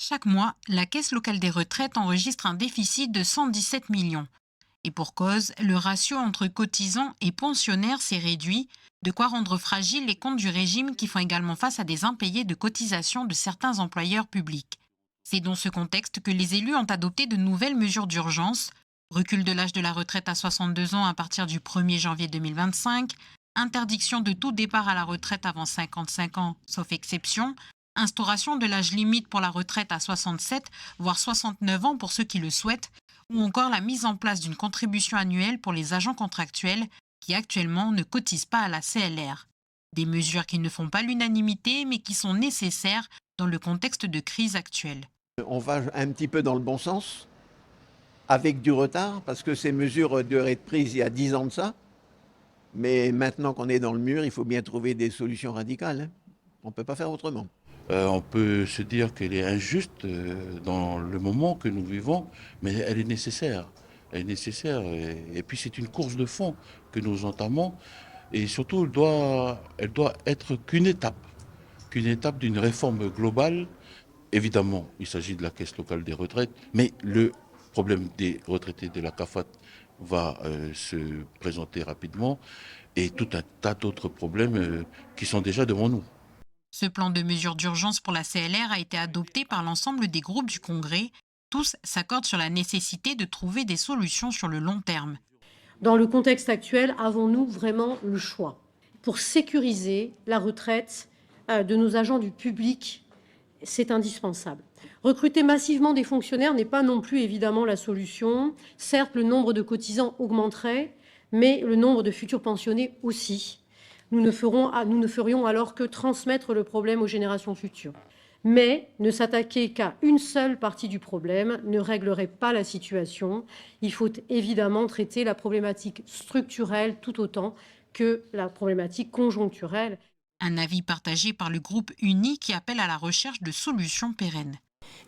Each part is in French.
Chaque mois, la Caisse locale des retraites enregistre un déficit de 117 millions. Et pour cause, le ratio entre cotisants et pensionnaires s'est réduit, de quoi rendre fragiles les comptes du régime qui font également face à des impayés de cotisations de certains employeurs publics. C'est dans ce contexte que les élus ont adopté de nouvelles mesures d'urgence: recul de l'âge de la retraite à 62 ans à partir du 1er janvier 2025, interdiction de tout départ à la retraite avant 55 ans, sauf exception, instauration de l'âge limite pour la retraite à 67, voire 69 ans pour ceux qui le souhaitent, ou encore la mise en place d'une contribution annuelle pour les agents contractuels qui actuellement ne cotisent pas à la CLR. Des mesures qui ne font pas l'unanimité mais qui sont nécessaires dans le contexte de crise actuelle. On va un petit peu dans le bon sens, avec du retard, parce que ces mesures devraient être prises il y a 10 ans de ça. Mais maintenant qu'on est dans le mur, il faut bien trouver des solutions radicales, hein. On ne peut pas faire autrement. On peut se dire qu'elle est injuste dans le moment que nous vivons, mais elle est nécessaire. Elle est nécessaire. Et puis c'est une course de fond que nous entamons. Et surtout, elle doit être qu'une étape d'une réforme globale. Évidemment, il s'agit de la Caisse locale des retraites, mais le problème des retraités de la CAFAT va se présenter rapidement et tout un tas d'autres problèmes qui sont déjà devant nous. Ce plan de mesures d'urgence pour la CLR a été adopté par l'ensemble des groupes du Congrès. Tous s'accordent sur la nécessité de trouver des solutions sur le long terme. Dans le contexte actuel, avons-nous vraiment le choix pour sécuriser la retraite de nos agents du public? C'est indispensable. Recruter massivement des fonctionnaires n'est pas non plus évidemment la solution. Certes, le nombre de cotisants augmenterait, mais le nombre de futurs pensionnés aussi. Nous ne ferions alors que transmettre le problème aux générations futures. Mais ne s'attaquer qu'à une seule partie du problème ne réglerait pas la situation. Il faut évidemment traiter la problématique structurelle tout autant que la problématique conjoncturelle. Un avis partagé par le groupe uni qui appelle à la recherche de solutions pérennes.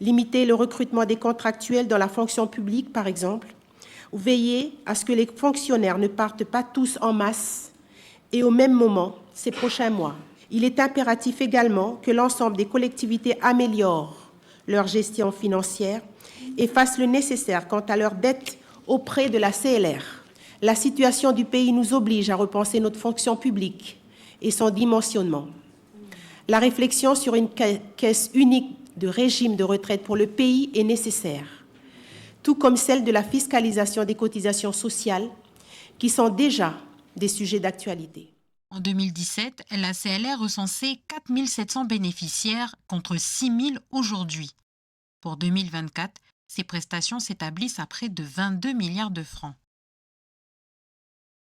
Limiter le recrutement des contractuels dans la fonction publique, par exemple, ou veiller à ce que les fonctionnaires ne partent pas tous en masse et au même moment ces prochains mois. Il est impératif également que l'ensemble des collectivités améliorent leur gestion financière et fassent le nécessaire quant à leur dette auprès de la CLR. La situation du pays nous oblige à repenser notre fonction publique et son dimensionnement. La réflexion sur une caisse unique de régime de retraite pour le pays est nécessaire, tout comme celle de la fiscalisation des cotisations sociales, qui sont déjà des sujets d'actualité. En 2017, la CLR recensait 4 700 bénéficiaires contre 6 000 aujourd'hui. Pour 2024, ces prestations s'établissent à près de 22 milliards de francs.